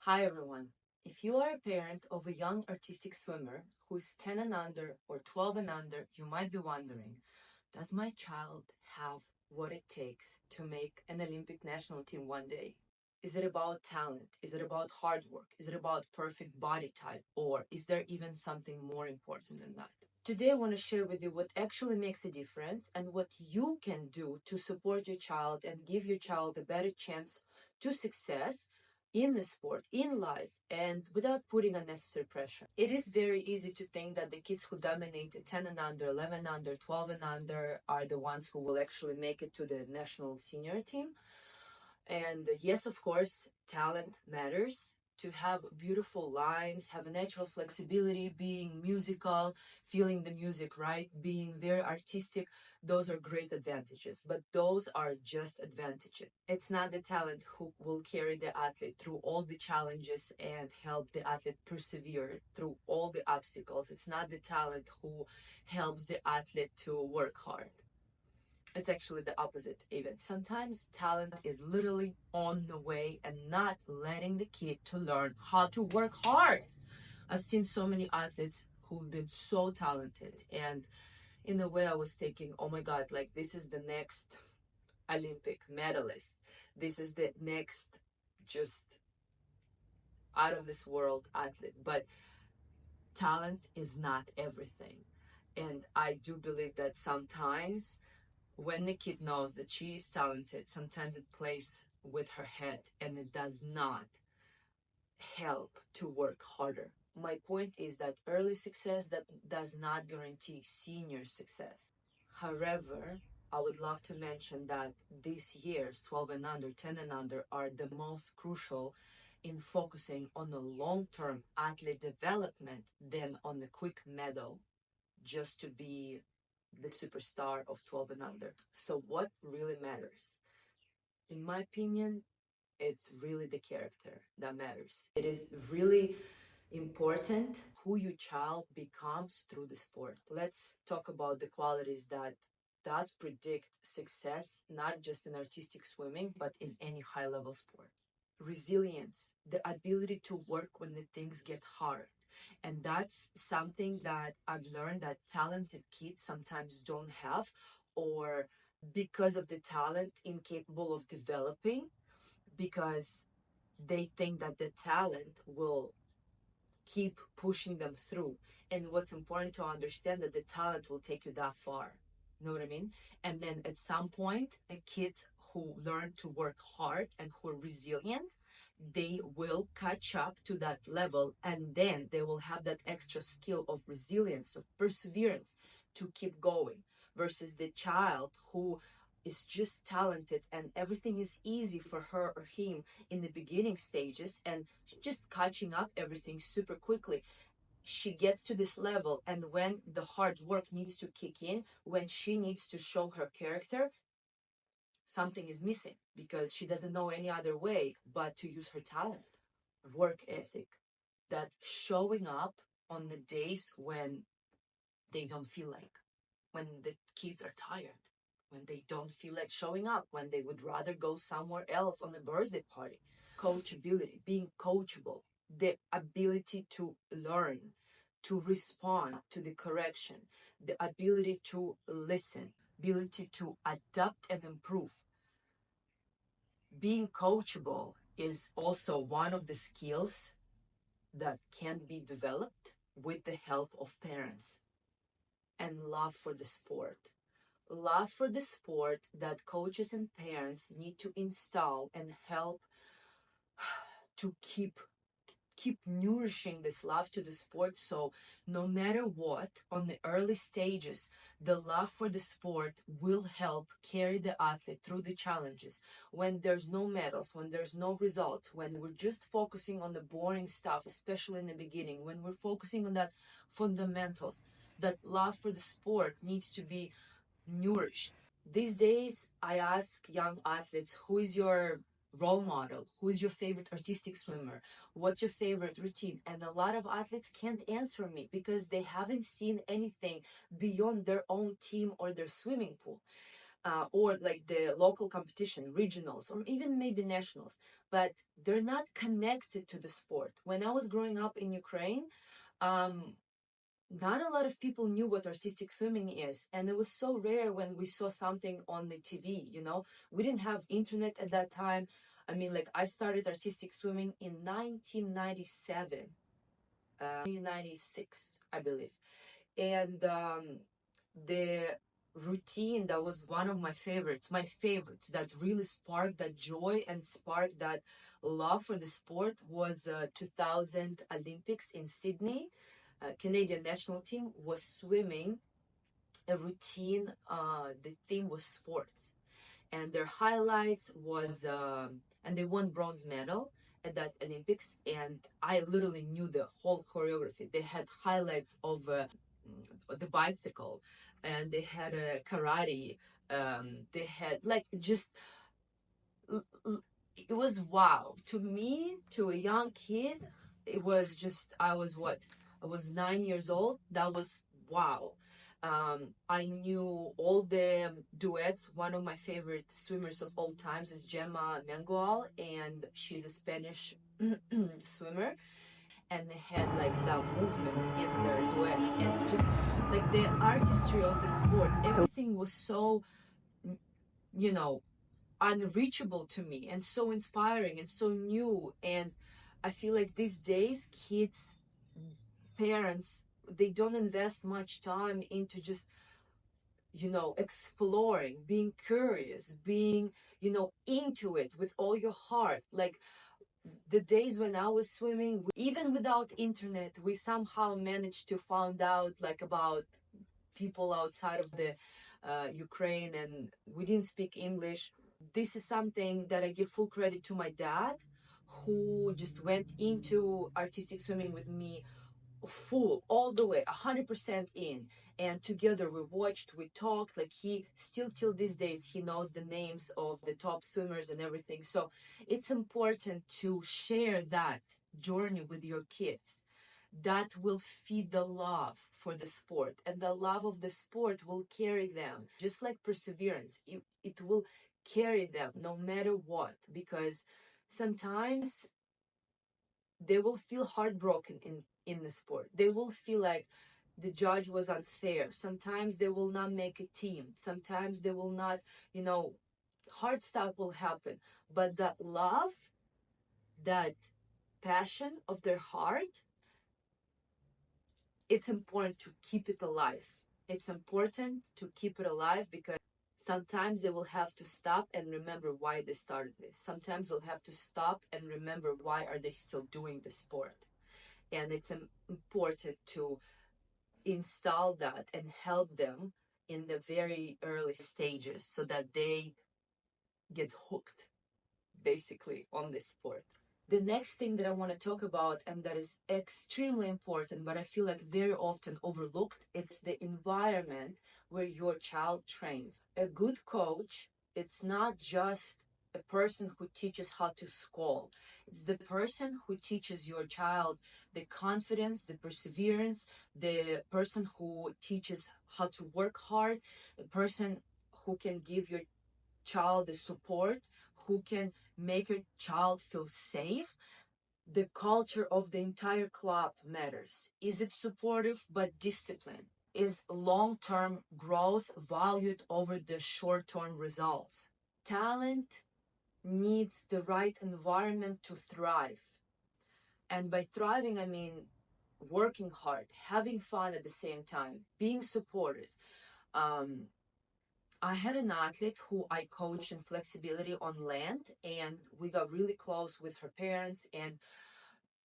Hi everyone. If you are a parent of a young artistic swimmer who is 10 and under or 12 and under, you might be wondering, does my child have what it takes to make an Olympic national team one day? Is it about talent? Is it about hard work? Is it about perfect body type? Or is there even something more important than that? Today, I want to share with you what actually makes a difference and what you can do to support your child and give your child a better chance to success in the sport, in life, and without putting unnecessary pressure. It is very easy to think that the kids who dominate at 10 and under, 11 under, 12 and under are the ones who will actually make it to the national senior team. And yes, of course, talent matters. To have beautiful lines, have a natural flexibility, being musical, feeling the music, right? Being very artistic, those are great advantages. But those are just advantages. It's not the talent who will carry the athlete through all the challenges and help the athlete persevere through all the obstacles. It's not the talent who helps the athlete to work hard. It's actually the opposite, even. Sometimes talent is literally on the way and not letting the kid to learn how to work hard. I've seen so many athletes who've been so talented, and in a way I was thinking, oh my God, like this is the next Olympic medalist. This is the next just out of this world athlete. But talent is not everything. And I do believe that sometimes when the kid knows that she is talented, sometimes it plays with her head and it does not help to work harder. My point is that early success that does not guarantee senior success. However, I would love to mention that these years, 12 and under, 10 and under, are the most crucial in focusing on the long-term athlete development than on the quick medal just to be the superstar of 12 and under. So what really matters? In my opinion, it's really the character that matters. It is really important who your child becomes through the sport. Let's talk about the qualities that does predict success, not just in artistic swimming, but in any high level sport. Resilience, the ability to work when the things get hard. And that's something that I've learned that talented kids sometimes don't have, or because of the talent incapable of developing, because they think that the talent will keep pushing them through. And what's important to understand that the talent will take you that far. You know what I mean? And then at some point, the kids who learn to work hard and who are resilient, they will catch up to that level, and then they will have that extra skill of resilience, of perseverance to keep going, versus the child who is just talented and everything is easy for her or him in the beginning stages and just catching up everything super quickly. She gets to this level, and when the hard work needs to kick in, when she needs to show her character, something is missing because she doesn't know any other way but to use her talent, work ethic, that showing up on the days when they don't feel like, when the kids are tired, when they don't feel like showing up, when they would rather go somewhere else on a birthday party. Coachability, being coachable, the ability to learn, to respond to the correction, the ability to listen, ability to adapt and improve. Being coachable is also one of the skills that can be developed with the help of parents. And love for the sport. Love for the sport that coaches and parents need to install and help to keep nourishing this love to the sport. So no matter what, on the early stages, the love for the sport will help carry the athlete through the challenges. When there's no medals, when there's no results, when we're just focusing on the boring stuff, especially in the beginning, when we're focusing on that fundamentals, that love for the sport needs to be nourished. These days, I ask young athletes, who is your role model? Who is your favorite artistic swimmer? What's your favorite routine? And a lot of athletes can't answer me because they haven't seen anything beyond their own team or their swimming pool. Or like the local competition, regionals, or even maybe nationals. but they're not connected to the sport. When I was growing up in Ukraine, not a lot of people knew what artistic swimming is, and it was so rare when we saw something on the TV. We didn't have internet at that time. I mean, like, I started artistic swimming in 1997, 1996, I believe. And the routine that was one of my favorites, that really sparked that joy and sparked that love for the sport, was 2000 Olympics in Sydney. Canadian national team was swimming a routine. The theme was sports, and their highlights was and they won bronze medal at that Olympics. And I literally knew the whole choreography. They had highlights of the bicycle, and they had a karate. They had, like, just it was wow to me, to a young kid. It was just, I was 9 years old. That was wow. I knew all the duets. One of my favorite swimmers of all times is Gemma Mengual, and she's a Spanish swimmer. And they had like that movement in their duet, and just like the artistry of the sport. Everything was so, you know, unreachable to me, and so inspiring and so new. And I feel like these days, kids, parents, they don't invest much time into just, exploring, being curious, being, into it with all your heart. Like, the days when I was swimming, even without internet, we somehow managed to find out, like, about people outside of the Ukraine, and we didn't speak English. This is something that I give full credit to my dad, who just went into artistic swimming with me full, all the way, 100% in. And together we watched, we talked. Like, he still, till these days, he knows the names of the top swimmers and everything. So it's important to share that journey with your kids. That will feed the love for the sport, and the love of the sport will carry them, just like perseverance. It will carry them no matter what, because sometimes they will feel heartbroken in the sport. They will feel like the judge was unfair. Sometimes they will not make a team. Sometimes they will not, hard stuff will happen. But that love, that passion of their heart, it's important to keep it alive. It's important to keep it alive, because sometimes they will have to stop and remember why they started this. Sometimes they'll have to stop and remember why are they still doing the sport. And it's important to install that and help them in the very early stages, so that they get hooked, basically, on this sport. The next thing that I want to talk about, and that is extremely important, but I feel like very often overlooked, it's the environment where your child trains. A good coach, it's not just a person who teaches how to score. It's the person who teaches your child the confidence, the perseverance, the person who teaches how to work hard, a person who can give your child the support, who can make your child feel safe. The culture of the entire club matters. Is it supportive but disciplined? Is long-term growth valued over the short-term results? Talent needs the right environment to thrive. And by thriving, I mean working hard, having fun at the same time, being supported. I had an athlete who I coached in flexibility on land, and we got really close with her parents. And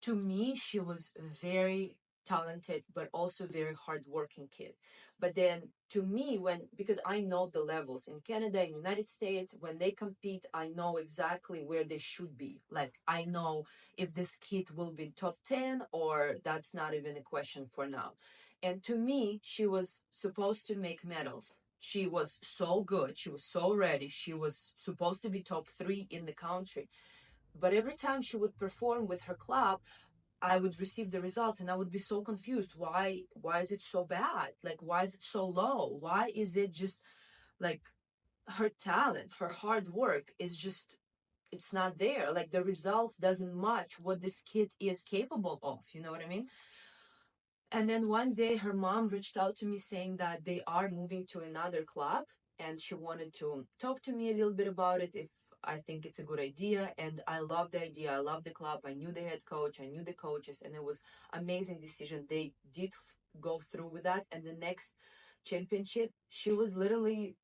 to me, she was very talented, but also very hardworking kid. But then to me, because I know the levels in Canada, in United States, when they compete, I know exactly where they should be. Like, I know if this kid will be top 10, or that's not even a question for now. And to me, she was supposed to make medals. She was so good. She was so ready. She was supposed to be top 3 in the country. But every time she would perform with her club, I would receive the results and I would be so confused. Why is it so bad? Like, why is it so low? Why is it just like her talent, her hard work is just it's not there. Like the results doesn't match what this kid is capable of. You know what I mean? And then one day her mom reached out to me saying that they are moving to another club and she wanted to talk to me a little bit about it if I think it's a good idea. And I love the idea. I love the club. I knew the head coach. I knew the coaches, and it was amazing decision. They did go through with that. And the next championship, she was literally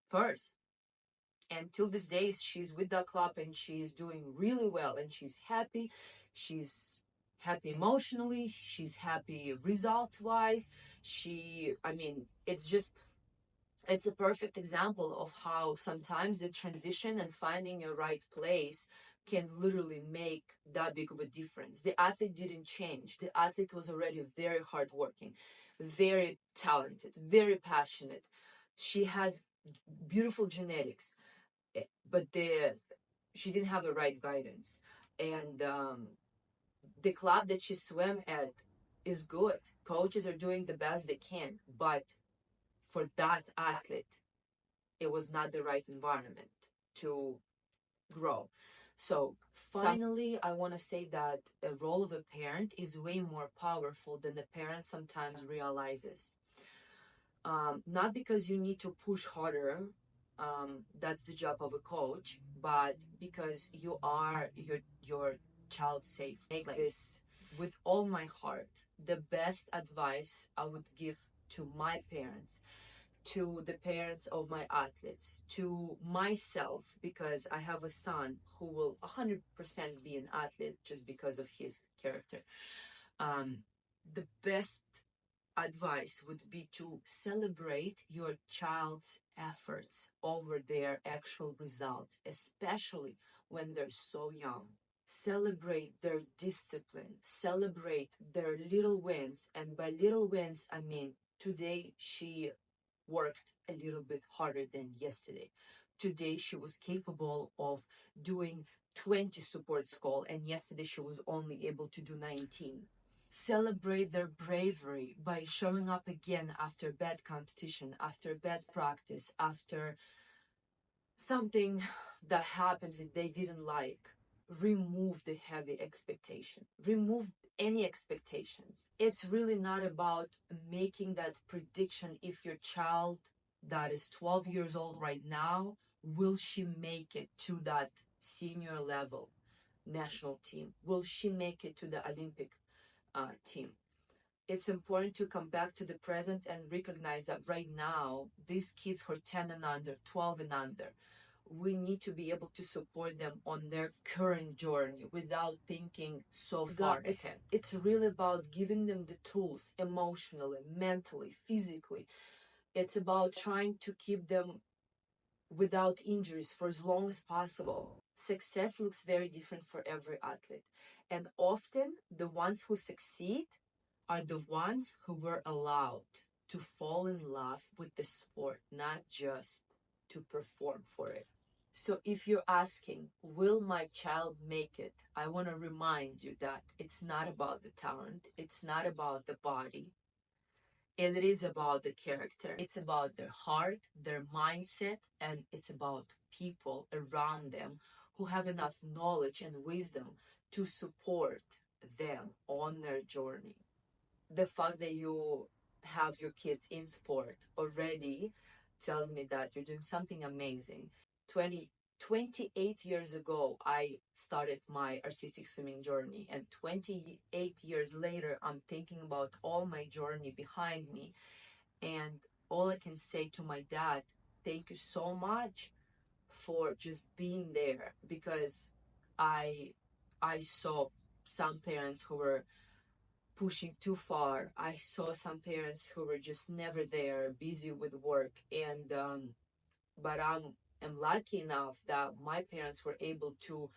first. And till this day, she's with that club and she's doing really well and she's happy. She's happy emotionally. She's happy results wise. I mean, it's a perfect example of how sometimes the transition and finding your right place can literally make that big of a difference. The athlete didn't change. The athlete was already very hardworking, very talented, very passionate. She has beautiful genetics, but she didn't have the right guidance. And the club that she swam at is good. Coaches are doing the best they can, but for that athlete, it was not the right environment to grow. So finally, I want to say that a role of a parent is way more powerful than the parent sometimes realizes. Not because you need to push harder, that's the job of a coach, but because you are your child safe. Make this with all my heart. The best advice I would give to my parents, to the parents of my athletes, to myself, because I have a son who will 100% be an athlete just because of his character. The best advice would be to celebrate your child's efforts over their actual results, especially when they're so young. Celebrate their discipline, celebrate their little wins. And by little wins, I mean today she worked a little bit harder than yesterday. Today she was capable of doing 20 supports call, and yesterday she was only able to do 19. Celebrate their bravery by showing up again after bad competition, after bad practice, after something that happens that they didn't like. Remove the heavy expectation. Remove any expectations. It's really not about making that prediction if your child that is 12 years old right now, will she make it to that senior level national team? Will she make it to the Olympic team? It's important to come back to the present and recognize that right now, these kids who are 10 and under, 12 and under, we need to be able to support them on their current journey without thinking so far ahead. It's really about giving them the tools emotionally, mentally, physically. It's about trying to keep them without injuries for as long as possible. Success looks very different for every athlete. And often the ones who succeed are the ones who were allowed to fall in love with the sport, not just to perform for it. So if you're asking, will my child make it? I want to remind you that it's not about the talent, it's not about the body, it is about the character. It's about their heart, their mindset, and it's about people around them who have enough knowledge and wisdom to support them on their journey. The fact that you have your kids in sport already tells me that you're doing something amazing. 28 years ago, I started my artistic swimming journey, and 28 years later, I'm thinking about all my journey behind me. And all I can say to my dad, thank you so much for just being there, because I saw some parents who were pushing too far. I saw some parents who were just never there, busy with work, and but I'm lucky enough that my parents were able to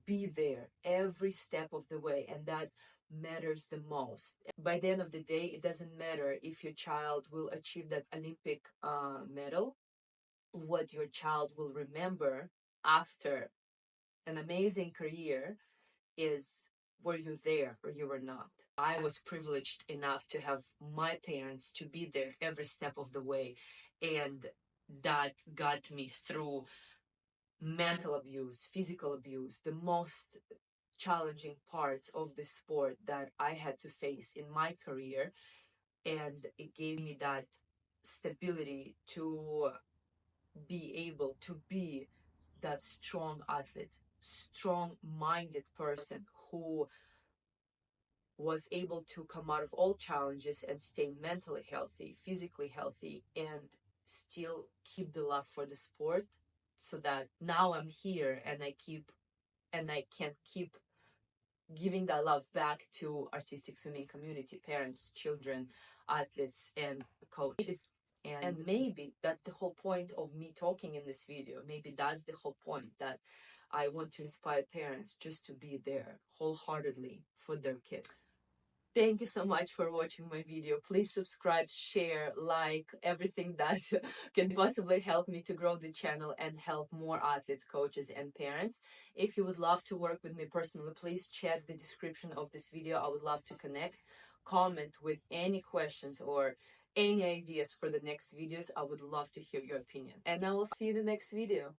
be there every step of the way, and that matters the most. By the end of the day, it doesn't matter if your child will achieve that Olympic medal. What your child will remember after an amazing career is, were you there or you were not? I was privileged enough to have my parents to be there every step of the way, and that got me through mental abuse, physical abuse, the most challenging parts of the sport that I had to face in my career. And it gave me that stability to be able to be that strong athlete, strong minded person who was able to come out of all challenges and stay mentally healthy, physically healthy, and still keep the love for the sport, so that now I'm here and I can keep giving that love back to artistic swimming community, parents, children, athletes, and coaches. And maybe that's the whole point of me talking in this video. Maybe that's the whole point, that I want to inspire parents just to be there wholeheartedly for their kids. Thank you so much for watching my video. Please subscribe, share, like, everything that can possibly help me to grow the channel and help more athletes, coaches, and parents. If you would love to work with me personally, please check the description of this video. I would love to connect. Comment with any questions or any ideas for the next videos. I would love to hear your opinion. And I will see you in the next video.